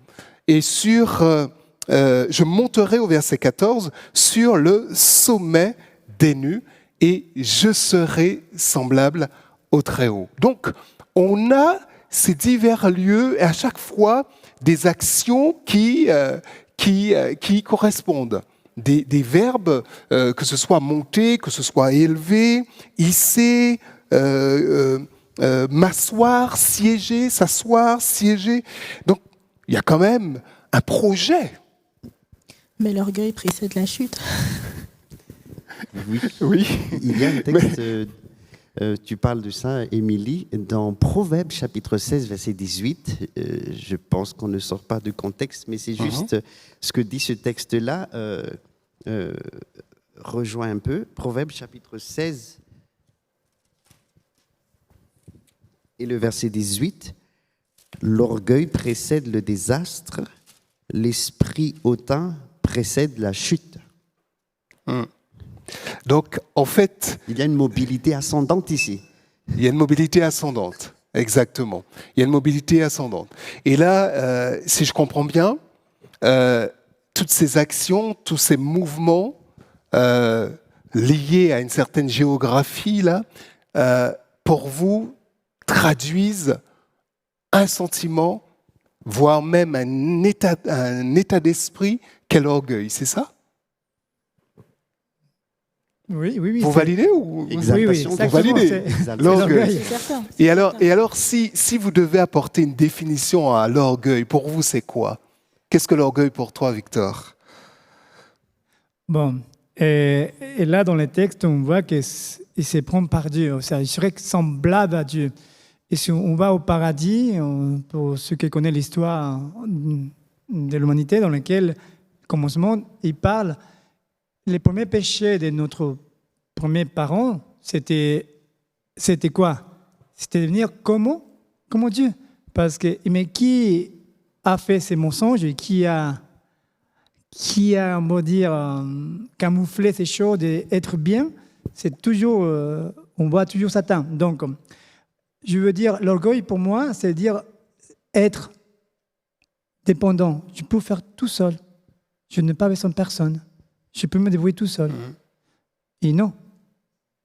Et je monterai au verset 14 sur le sommet des nues et je serai semblable au Très-Haut. Donc, on a ces divers lieux et à chaque fois des actions qui correspondent. Des verbes, que ce soit monter, que ce soit élever, hisser, m'asseoir, siéger, s'asseoir, siéger. Donc, il y a quand même un projet. Mais l'orgueil précède la chute. Oui. Il y a un texte, tu parles de ça, Émilie, dans Proverbes chapitre 16, verset 18. Je pense qu'on ne sort pas du contexte, mais c'est juste ce que dit ce texte-là, rejoint un peu. Proverbes chapitre 16 et le verset 18. L'orgueil précède le désastre, l'esprit hautain précède la chute. Donc, en fait... Il y a une mobilité ascendante ici. Il y a une mobilité ascendante, exactement. Il y a une mobilité ascendante. Et là, si je comprends bien, toutes ces actions, tous ces mouvements liés à une certaine géographie, là, pour vous, traduisent un sentiment, voire même un état d'esprit qu'est l'orgueil, c'est ça? Oui. Vous validez ou Exaltation, vous validez l'orgueil. C'est certain. Et alors, si vous devez apporter une définition à l'orgueil, pour vous, c'est quoi? Qu'est-ce que l'orgueil pour toi, Victor? Bon, et là, dans le texte, on voit qu'il se prend par Dieu. Il serait semblable à Dieu. Et si on va au paradis, pour ceux qui connaissent l'histoire de l'humanité, dans laquelle, au commencement, il parle, les premiers péchés de notre premier parent, c'était quoi? C'était devenir comme Dieu. Parce que, mais qui a fait ces mensonges et qui a on va dire, camouflé ces choses d'être bien, c'est toujours, on voit toujours Satan. Donc, je veux dire, l'orgueil pour moi, c'est dire être dépendant. Je peux faire tout seul. Je n'ai pas besoin de personne. Je peux me débrouiller tout seul. Et non.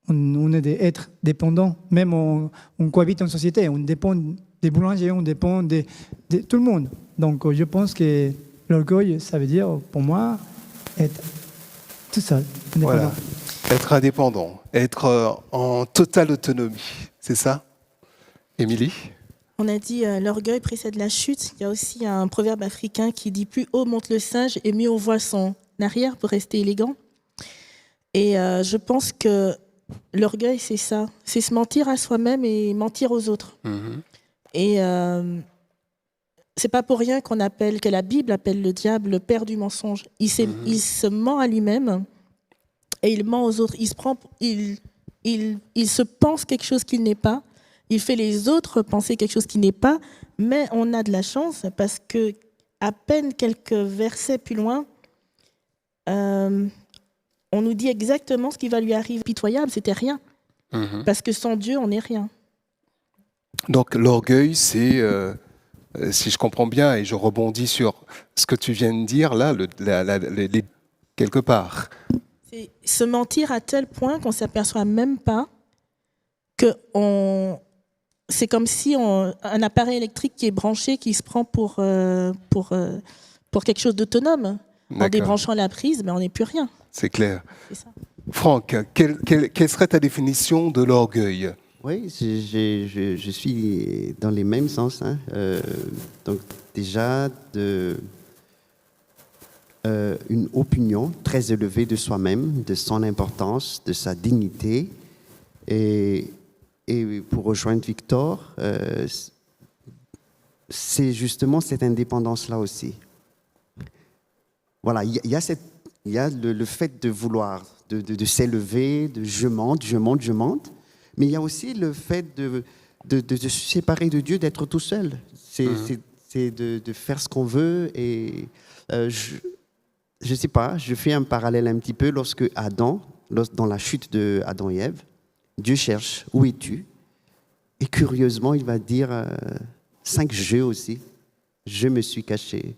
On est des êtres dépendants. Même on cohabite en société. On dépend des boulangers, on dépend de tout le monde. Donc, je pense que l'orgueil, ça veut dire, pour moi, être tout seul, indépendant. Voilà. Être indépendant, être en totale autonomie, c'est ça, Émilie? On a dit l'orgueil précède la chute. Il y a aussi un proverbe africain qui dit plus haut monte le singe et mieux on voit son arrière pour rester élégant. Et je pense que l'orgueil, c'est ça. C'est se mentir à soi-même et mentir aux autres. Et c'est pas pour rien que la Bible appelle le diable le père du mensonge. Il se ment à lui-même et il ment aux autres. Il se pense quelque chose qu'il n'est pas. Il fait les autres penser quelque chose qui n'est pas. Mais on a de la chance parce que à peine quelques versets plus loin, on nous dit exactement ce qui va lui arriver. Pitoyable, c'était rien. Parce que sans Dieu, on n'est rien. Donc l'orgueil, c'est, si je comprends bien, et je rebondis sur ce que tu viens de dire là, quelque part. C'est se mentir à tel point qu'on ne s'aperçoit même pas que c'est comme si un appareil électrique qui est branché, qui se prend pour quelque chose d'autonome. En débranchant la prise, mais on n'est plus rien. C'est clair. C'est ça. Franck, quelle serait ta définition de l'orgueil? Oui, je suis dans les mêmes sens. Donc déjà, une opinion très élevée de soi-même, de son importance, de sa dignité. Et pour rejoindre Victor, c'est justement cette indépendance-là aussi. Voilà, il y a le fait de vouloir, de s'élever, de je monte. Mais il y a aussi le fait de se séparer de Dieu, d'être tout seul. C'est de faire ce qu'on veut. Et je ne sais pas, je fais un parallèle un petit peu lorsque dans la chute de Adam et Ève, Dieu cherche, où es-tu? Et curieusement, il va dire 5 jeux aussi. Je me suis caché,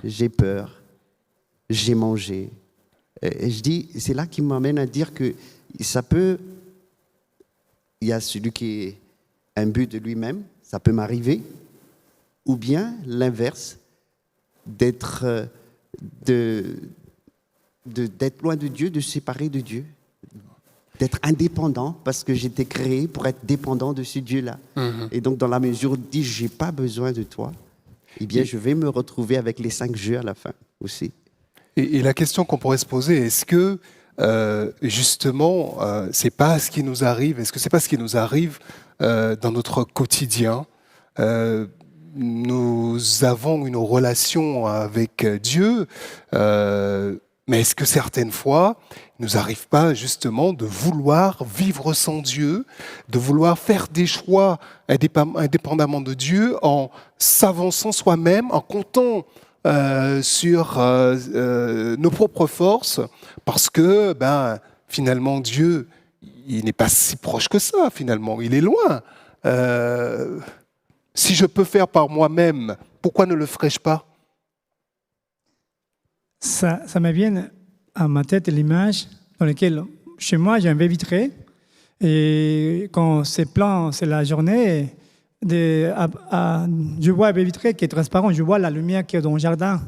j'ai peur, j'ai mangé. Et je dis, c'est là qui m'amène à dire que ça peut... Il y a celui qui est imbu de lui-même, ça peut m'arriver, ou bien l'inverse, d'être loin de Dieu, de se séparer de Dieu, d'être indépendant, parce que j'étais créé pour être dépendant de ce Dieu-là. Et donc, dans la mesure où je dis, je n'ai pas besoin de toi, eh bien, je vais me retrouver avec les 5 jeux à la fin aussi. Et la question qu'on pourrait se poser, est-ce que justement, c'est pas ce qui nous arrive? Est-ce que c'est pas ce qui nous arrive dans notre quotidien? Nous avons une relation avec Dieu, mais est-ce que certaines fois, il nous arrive pas justement de vouloir vivre sans Dieu, de vouloir faire des choix indépendamment de Dieu, en s'avançant soi-même, en comptant sur nos propres forces, parce que finalement Dieu, il n'est pas si proche que ça, finalement, il est loin. Si je peux faire par moi-même, pourquoi ne le ferais-je pas? Ça me vient à ma tête l'image dans laquelle, chez moi, j'ai un baie vitrée, et quand c'est plein, c'est la journée, je vois un baie vitrée qui est transparent, je vois la lumière qui est dans le jardin.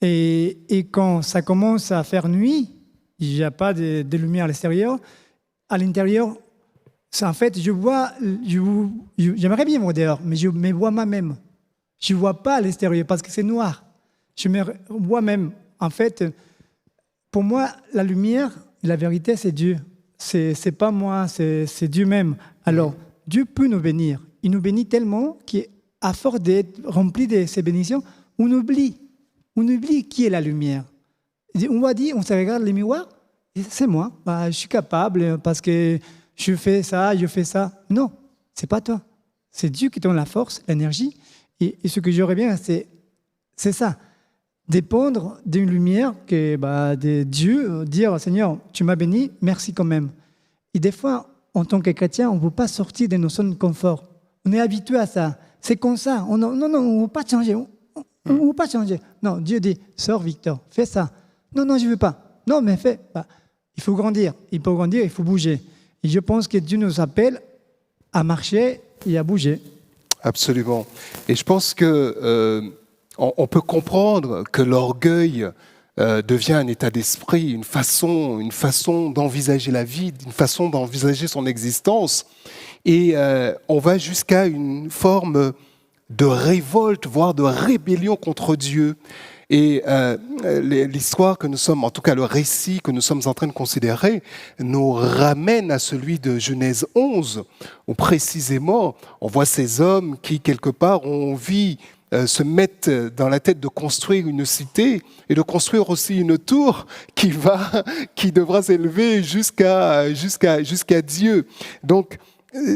Et quand ça commence à faire nuit, il n'y a pas de lumière à l'extérieur. À l'intérieur, en fait, j'aimerais bien voir dehors, mais je me vois moi-même. Je ne vois pas à l'extérieur parce que c'est noir. Je me vois même. En fait, pour moi, la lumière, la vérité, c'est Dieu. C'est pas moi, c'est Dieu même. Alors, Dieu peut nous bénir. Il nous bénit tellement qu'à force d'être rempli de ces bénédictions, on oublie qui est la lumière. On va dire, on se regarde les miroirs, et c'est moi, je suis capable parce que je fais ça. Non, c'est pas toi. C'est Dieu qui donne la force, l'énergie. Et ce que j'aurais bien, c'est ça. Dépendre d'une lumière de Dieu, dire Seigneur, tu m'as béni, merci quand même. Et des fois, en tant que chrétien, on ne veut pas sortir de nos zones de confort. On est habitué à ça. C'est comme ça. Non, on ne veut pas changer. On ne veut pas changer. Non, Dieu dit, sors Victor, fais ça. Non, je ne veux pas. Non, mais fais. Il faut grandir. Il faut bouger. Et je pense que Dieu nous appelle à marcher et à bouger. Absolument. Et je pense que on peut comprendre que l'orgueil devient un état d'esprit, une façon d'envisager la vie, une façon d'envisager son existence. Et on va jusqu'à une forme de révolte, voire de rébellion contre Dieu. Et l'histoire que nous sommes, en tout cas le récit que nous sommes en train de considérer, nous ramène à celui de Genèse 11, où précisément on voit ces hommes qui, quelque part, ont envie se mettent dans la tête de construire une cité et de construire aussi une tour qui devra s'élever jusqu'à Dieu. Donc,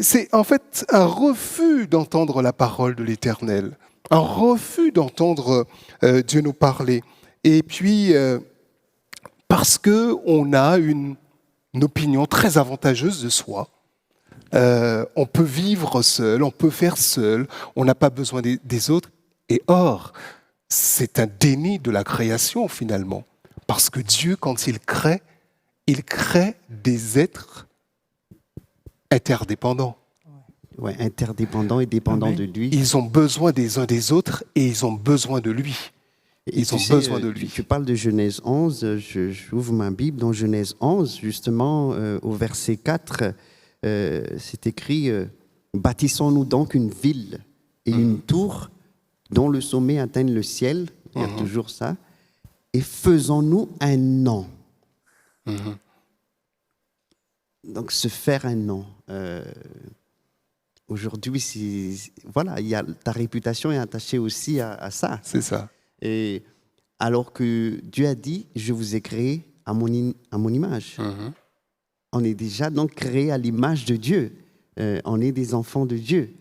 c'est en fait un refus d'entendre la parole de l'Éternel, un refus d'entendre Dieu nous parler. Et puis, parce qu'on a une opinion très avantageuse de soi, on peut vivre seul, on peut faire seul, on n'a pas besoin des autres. Et or, c'est un déni de la création finalement. Parce que Dieu, quand il crée des êtres interdépendants. Ouais, interdépendants et dépendants de lui. Ils ont besoin des uns des autres et ils ont besoin de lui. Ils ont besoin de lui. Tu parles de Genèse 11, j'ouvre ma Bible dans Genèse 11, justement, au verset 4, c'est écrit « Bâtissons-nous donc une ville et une tour dont le sommet atteigne le ciel », il y a toujours ça, « et faisons-nous un nom ». Donc, se faire un nom. Aujourd'hui, voilà, ta réputation est attachée aussi à ça. C'est ça. Et alors que Dieu a dit, je vous ai créé à mon image. On est déjà donc créé à l'image de Dieu. On est des enfants de Dieu.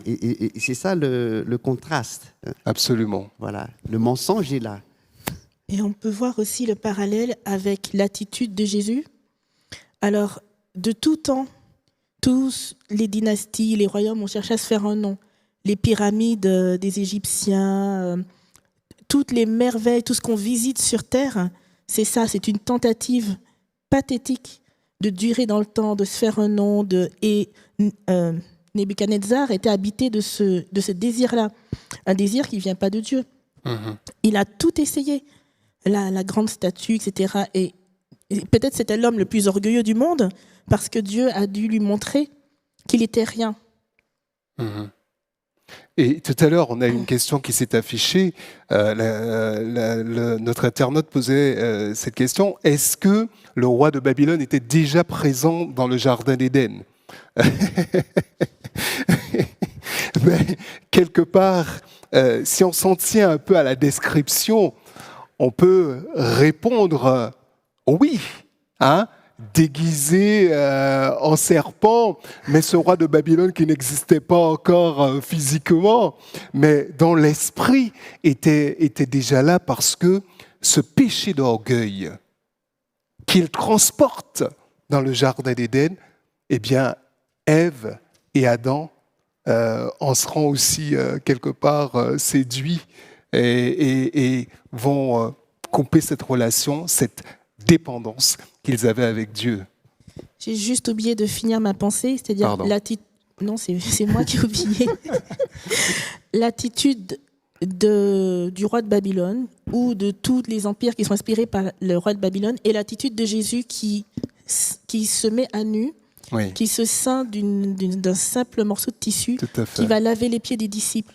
Et c'est ça le contraste. Absolument. Voilà, le mensonge est là. Et on peut voir aussi le parallèle avec l'attitude de Jésus. Alors, de tout temps, tous les dynasties, les royaumes ont cherché à se faire un nom. Les pyramides des Égyptiens, toutes les merveilles, tout ce qu'on visite sur Terre, c'est ça, c'est une tentative pathétique de durer dans le temps, de se faire un nom. Et Nebuchadnezzar était habité de ce désir-là, un désir qui ne vient pas de Dieu. Il a tout essayé, la grande statue, etc. Et peut-être c'était l'homme le plus orgueilleux du monde, parce que Dieu a dû lui montrer qu'il était rien. Et tout à l'heure, on a une question qui s'est affichée. Notre internaute posait cette question. Est-ce que le roi de Babylone était déjà présent dans le jardin d'Éden ? Mais quelque part, si on s'en tient un peu à la description, on peut répondre oui, hein, déguisé en serpent, mais ce roi de Babylone qui n'existait pas encore physiquement, mais dont l'esprit était déjà là, parce que ce péché d'orgueil qu'il transporte dans le jardin d'Éden, eh bien, Ève et Adam en seront aussi quelque part séduits et vont couper cette relation, cette dépendance qu'ils avaient avec Dieu. J'ai juste oublié de finir ma pensée, c'est-à-dire l'attitude. Non, c'est moi qui ai oublié. L'attitude du roi de Babylone ou de tous les empires qui sont inspirés par le roi de Babylone et l'attitude de Jésus qui se met à nu, qui se ceint d'un simple morceau de tissu, qui va laver les pieds des disciples.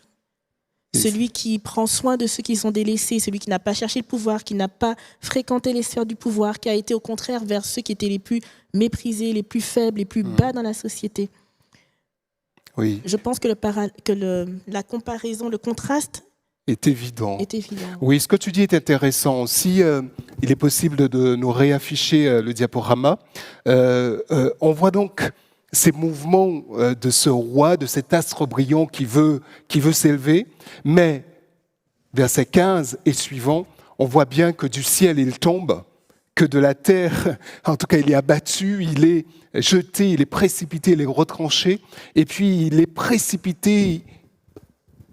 Celui qui prend soin de ceux qui sont délaissés, celui qui n'a pas cherché le pouvoir, qui n'a pas fréquenté les sphères du pouvoir, qui a été au contraire vers ceux qui étaient les plus méprisés, les plus faibles, les plus bas dans la société. Oui, Je pense que, la comparaison, le contraste est évident. est évident. Oui, ce que tu dis est intéressant aussi. Il est possible de nous réafficher le diaporama. On voit donc ces mouvements de ce roi, de cet astre brillant qui veut s'élever, mais verset 15 et suivant, on voit bien que du ciel il tombe, que de la terre, en tout cas il est abattu, il est jeté, il est précipité, il est retranché, et puis il est précipité,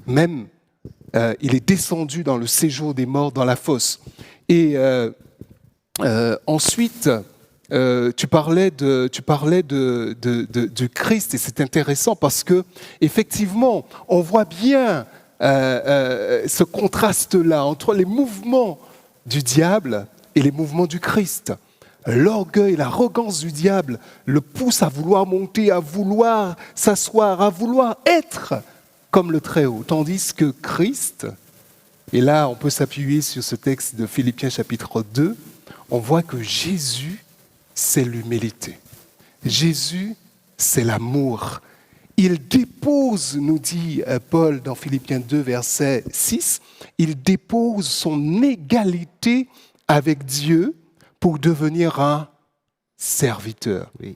même il est descendu dans le séjour des morts, dans la fosse. Et ensuite, tu parlais du Christ, et c'est intéressant parce que effectivement, on voit bien ce contraste-là entre les mouvements du diable et les mouvements du Christ. L'orgueil, l'arrogance du diable le pousse à vouloir monter, à vouloir s'asseoir, à vouloir être comme le Très-Haut, tandis que Christ, et là on peut s'appuyer sur ce texte de Philippiens chapitre 2, on voit que Jésus, c'est l'humilité. Jésus, c'est l'amour. Il dépose, nous dit Paul dans Philippiens 2, verset 6, il dépose son égalité avec Dieu pour devenir un serviteur. Oui.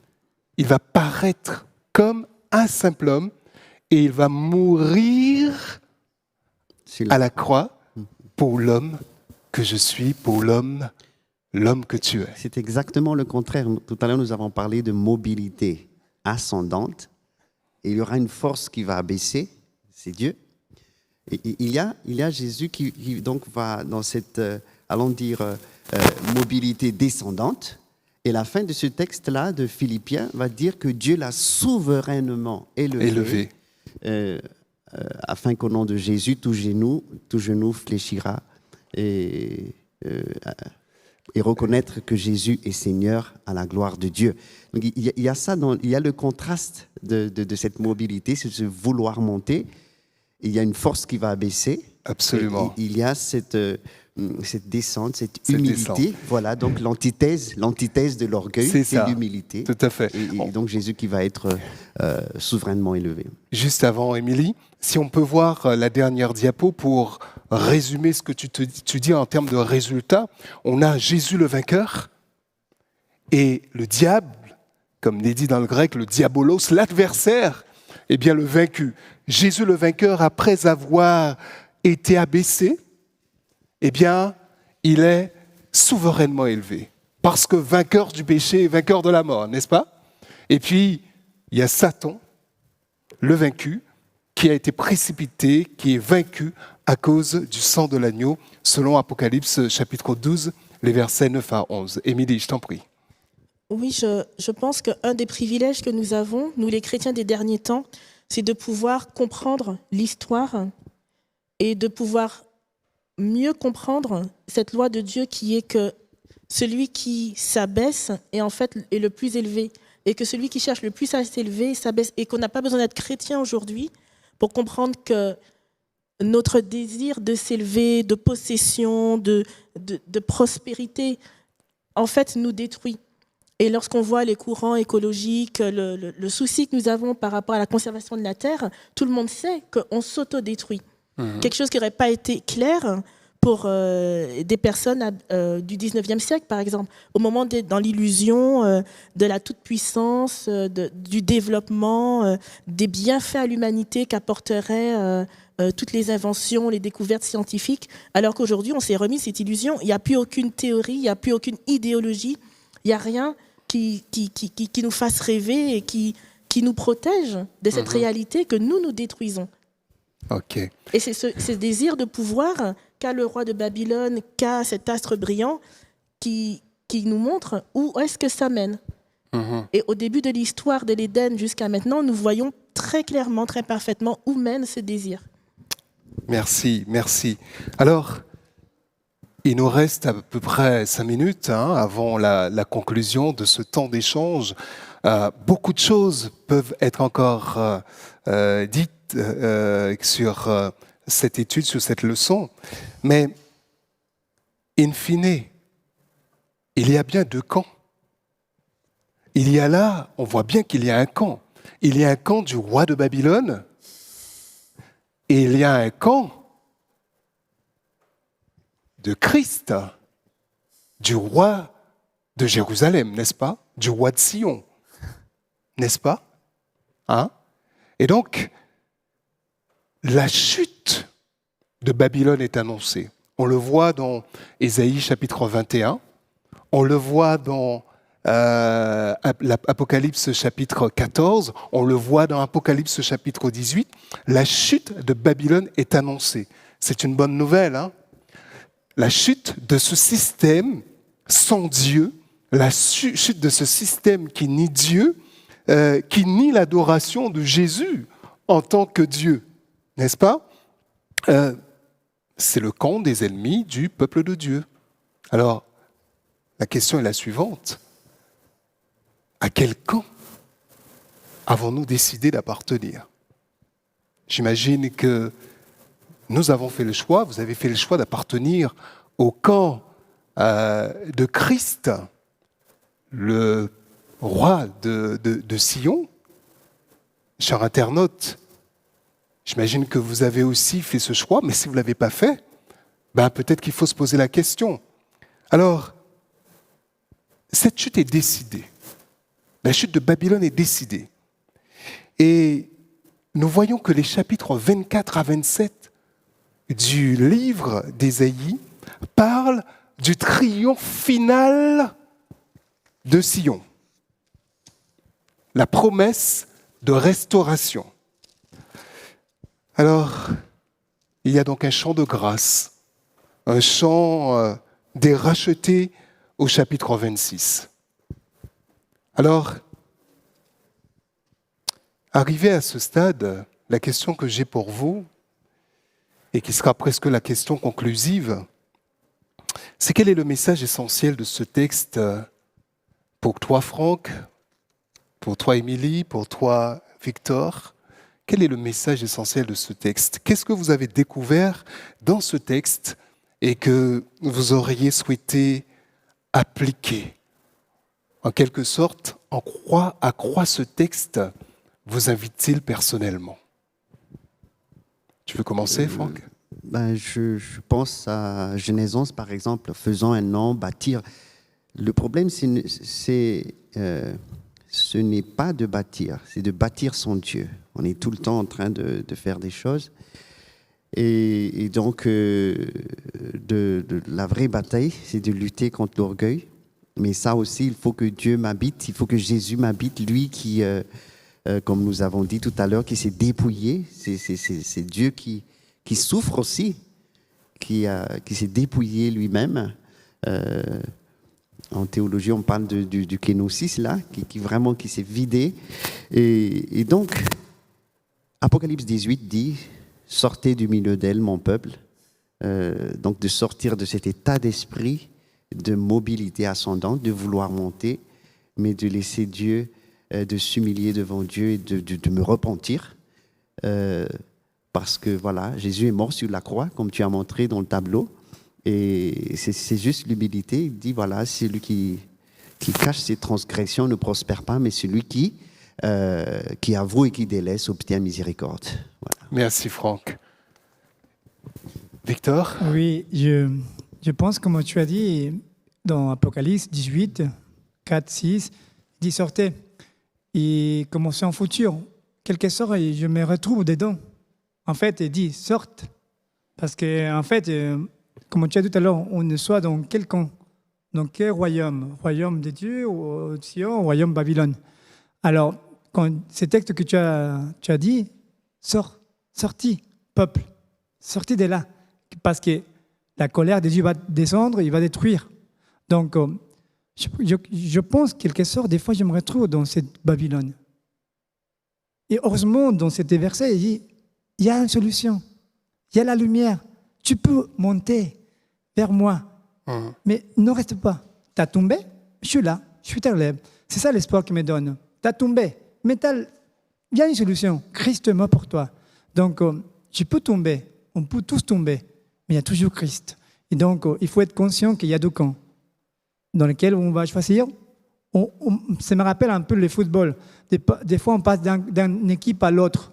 Il va paraître comme un simple homme et il va mourir à la croix pour l'homme que je suis, pour l'homme que tu es. C'est exactement le contraire. Tout à l'heure, nous avons parlé de mobilité ascendante. Et il y aura une force qui va abaisser, c'est Dieu. Et il y a Jésus qui donc va dans cette, allons dire, mobilité descendante. Et la fin de ce texte-là de Philippiens va dire que Dieu l'a souverainement élevé. Afin qu'au nom de Jésus, tout genou fléchira et reconnaître que Jésus est Seigneur à la gloire de Dieu. Donc, il y a ça, il y a le contraste de cette mobilité, c'est ce vouloir monter. Il y a une force qui va abaisser. Absolument. Il y a cette descente, cette humilité. Voilà, donc l'antithèse de l'orgueil, c'est l'humilité. Tout à fait. Et donc Jésus qui va être souverainement élevé. Juste avant, Émilie, si on peut voir la dernière diapo pour résumer ce que tu dis en termes de résultats, on a Jésus le vainqueur et le diable, comme il est dit dans le grec, le diabolos, l'adversaire, eh bien le vaincu. Jésus le vainqueur, après avoir été abaissé, eh bien, il est souverainement élevé. Parce que vainqueur du péché et vainqueur de la mort, n'est-ce pas? Et puis, il y a Satan, le vaincu, qui a été précipité, qui est vaincu à cause du sang de l'agneau, selon Apocalypse chapitre 12, les versets 9 à 11. Émilie, je t'en prie. Oui, je pense qu'un des privilèges que nous avons, nous les chrétiens des derniers temps, c'est de pouvoir comprendre l'histoire et de pouvoir mieux comprendre cette loi de Dieu qui est que celui qui s'abaisse est en fait est le plus élevé et que celui qui cherche le plus à s'élever s'abaisse et qu'on n'a pas besoin d'être chrétien aujourd'hui pour comprendre que notre désir de s'élever, de possession, de prospérité, en fait, nous détruit. Et lorsqu'on voit les courants écologiques, le souci que nous avons par rapport à la conservation de la Terre, tout le monde sait qu'on s'autodétruit. Quelque chose qui n'aurait pas été clair pour des personnes du 19e siècle, par exemple. Au moment dans l'illusion de la toute-puissance, du développement, des bienfaits à l'humanité qu'apporteraient toutes les inventions, les découvertes scientifiques, alors qu'aujourd'hui, on s'est remis cette illusion. Il n'y a plus aucune théorie, il n'y a plus aucune idéologie, il n'y a rien qui nous fasse rêver et qui nous protège de cette réalité que nous détruisons. Okay. Et c'est ce désir de pouvoir qu'a le roi de Babylone, qu'a cet astre brillant qui nous montre où est-ce que ça mène. Et au début de l'histoire de l'Éden jusqu'à maintenant, nous voyons très clairement, très parfaitement où mène ce désir. Merci, merci. Alors, il nous reste à peu près 5 minutes avant la conclusion de ce temps d'échange. Beaucoup de choses peuvent être encore dites sur cette étude, sur cette leçon, mais in fine, il y a bien deux camps. Il y a là, on voit bien qu'il y a un camp. Il y a un camp du roi de Babylone et il y a un camp de Christ, du roi de Jérusalem, n'est-ce pas? Du roi de Sion, n'est-ce pas? Hein? Et donc, la chute de Babylone est annoncée. On le voit dans Ésaïe chapitre 21, on le voit dans l'Apocalypse chapitre 14, on le voit dans Apocalypse chapitre 18. La chute de Babylone est annoncée. C'est une bonne nouvelle, hein? La chute de ce système sans Dieu, la chute de ce système qui nie Dieu, qui nie l'adoration de Jésus en tant que Dieu, n'est-ce pas? C'est le camp des ennemis du peuple de Dieu. Alors, la question est la suivante. À quel camp avons-nous décidé d'appartenir? J'imagine que nous avons fait le choix, vous avez fait le choix d'appartenir au camp de Christ, le roi de Sion. Chers internautes, j'imagine que vous avez aussi fait ce choix, mais si vous ne l'avez pas fait, peut-être qu'il faut se poser la question. Alors, cette chute est décidée. La chute de Babylone est décidée. Et nous voyons que les chapitres 24 à 27 du livre d'Ésaïe parlent du triomphe final de Sion. La promesse de restauration. Alors, il y a donc un chant de grâce, un chant des rachetés au chapitre 26. Alors, arrivé à ce stade, la question que j'ai pour vous, et qui sera presque la question conclusive, c'est quel est le message essentiel de ce texte pour toi, Franck, pour toi, Émilie, pour toi, Victor? Quel est le message essentiel de ce texte? Qu'est-ce que vous avez découvert dans ce texte et que vous auriez souhaité appliquer? En quelque sorte, à quoi ce texte vous invite-t-il personnellement? Tu veux commencer, Franck? Je pense à Genèse 11, par exemple, faisant un nom, bâtir. Le problème, ce n'est pas de bâtir, c'est de bâtir son Dieu. On est tout le temps en train de faire des choses. Et donc, la vraie bataille, c'est de lutter contre l'orgueil. Mais ça aussi, il faut que Dieu m'habite, il faut que Jésus m'habite, lui qui, comme nous avons dit tout à l'heure, qui s'est dépouillé. C'est Dieu qui souffre aussi, qui s'est dépouillé lui-même. En théologie, on parle du kénosis, là, qui s'est vidé. Et donc, Apocalypse 18 dit, « Sortez du milieu d'elle, mon peuple ». Donc, de sortir de cet état d'esprit, de mobilité ascendante, de vouloir monter, mais de laisser Dieu, de s'humilier devant Dieu et de me repentir. Parce que, voilà, Jésus est mort sur la croix, comme tu as montré dans le tableau. Et c'est juste l'humilité. Il dit, voilà, celui qui cache ses transgressions ne prospère pas, mais celui qui avoue et qui délaisse obtient miséricorde. Voilà. Merci, Franck. Victor? Oui, je pense, comme tu as dit, dans Apocalypse 18, 4, 6, il dit sortez. Et commencez en futur. Quelque sorte, je me retrouve dedans. En fait, il dit sorte. Parce que, en fait, comme tu as dit tout à l'heure, on soit dans quel camp? Dans quel royaume? Royaume de Dieu ou Sion, royaume Babylone? Alors, quand ces textes que tu as dit, sorti, peuple, sorti de là. Parce que la colère de Dieu va descendre, il va détruire. Donc, je pense, quelque sorte, des fois, je me retrouve dans cette Babylone. Et heureusement, dans cet verset, il dit, il y a une solution, il y a la lumière. Tu peux monter vers moi, mais ne reste pas. Tu as tombé, je suis là, je te relève. C'est ça l'espoir qu'il me donne. Tu as tombé, mais il y a une solution. Christ est mort pour toi. Donc, tu peux tomber, on peut tous tomber, mais il y a toujours Christ. Et donc, il faut être conscient qu'il y a deux camps dans lesquels on va choisir ça me rappelle un peu le football. Des fois, on passe d'une équipe à l'autre.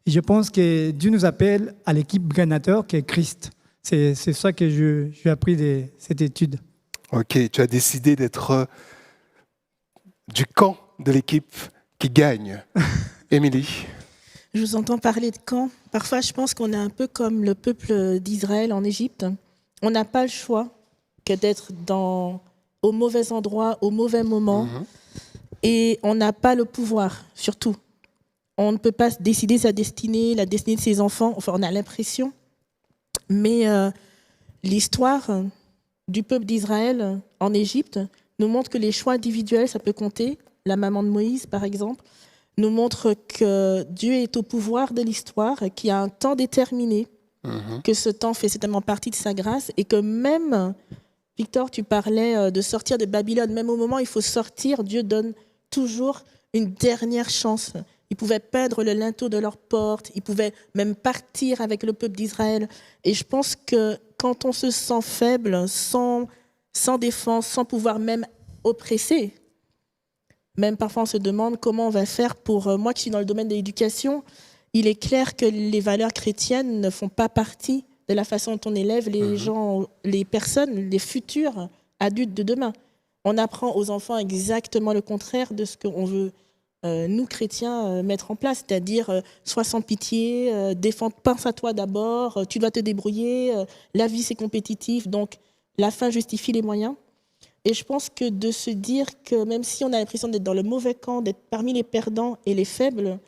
Et je pense que Dieu nous appelle à l'équipe gagnateur qui est Christ. C'est ça que j'ai appris de cette étude. Ok, tu as décidé d'être du camp de l'équipe qui gagne. Émilie? Je vous entends parler de camp. Parfois, je pense qu'on est un peu comme le peuple d'Israël en Égypte. On n'a pas le choix que d'être au mauvais endroit, au mauvais moment. Et on n'a pas le pouvoir, surtout. On ne peut pas décider sa destinée, la destinée de ses enfants. Enfin, on a l'impression. Mais l'histoire du peuple d'Israël en Égypte nous montre que les choix individuels, ça peut compter. La maman de Moïse, par exemple, nous montre que Dieu est au pouvoir de l'histoire, qu'il y a un temps déterminé, que ce temps fait certainement partie de sa grâce, et que même, Victor, tu parlais de sortir de Babylone, même au moment où il faut sortir, Dieu donne toujours une dernière chance. Ils pouvaient peindre le linteau de leurs portes, ils pouvaient même partir avec le peuple d'Israël. Et je pense que quand on se sent faible, sans défense, sans pouvoir même oppresser, même parfois on se demande comment on va faire pour... Moi qui suis dans le domaine de l'éducation, il est clair que les valeurs chrétiennes ne font pas partie de la façon dont on élève les gens, les personnes, les futurs adultes de demain. On apprend aux enfants exactement le contraire de ce qu'on veut, nous chrétiens, mettre en place, c'est-à-dire sois sans pitié, pense à toi d'abord, tu dois te débrouiller, la vie c'est compétitif, donc la fin justifie les moyens. Et je pense que de se dire que même si on a l'impression d'être dans le mauvais camp, d'être parmi les perdants et les faibles,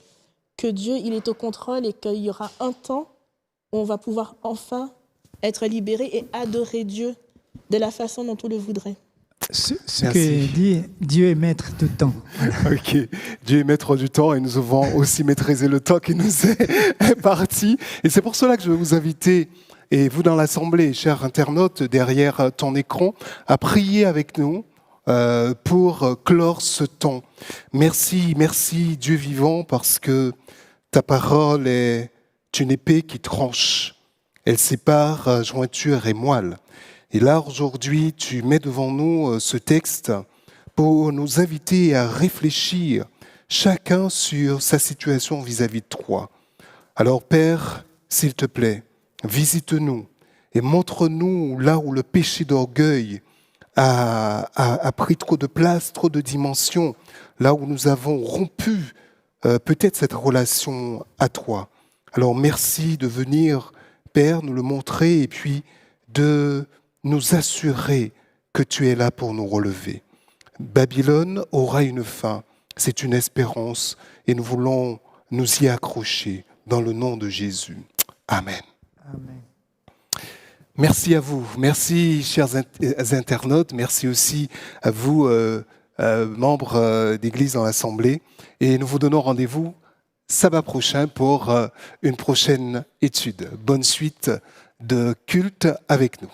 que Dieu il est au contrôle et qu'il y aura un temps où on va pouvoir enfin être libéré et adorer Dieu de la façon dont on le voudrait. Ce que dit Dieu est maître du temps. Ok, Dieu est maître du temps et nous devons aussi maîtriser le temps qui nous est imparti. Et c'est pour cela que je vais vous inviter, et vous dans l'Assemblée, chers internautes, derrière ton écran, à prier avec nous pour clore ce temps. Merci Dieu vivant, parce que ta parole est une épée qui tranche. Elle sépare jointure et moelle. Et là, aujourd'hui, tu mets devant nous ce texte pour nous inviter à réfléchir chacun sur sa situation vis-à-vis de toi. Alors, Père, s'il te plaît, visite-nous et montre-nous là où le péché d'orgueil a pris trop de place, trop de dimensions, là où nous avons rompu peut-être cette relation à toi. Alors, merci de venir, Père, nous le montrer et puis de nous assurer que tu es là pour nous relever. Babylone aura une fin, c'est une espérance et nous voulons nous y accrocher dans le nom de Jésus. Amen. Amen. Merci à vous, merci chers internautes, merci aussi à vous membres d'Église dans l'Assemblée et nous vous donnons rendez-vous sabbat prochain pour une prochaine étude. Bonne suite de culte avec nous.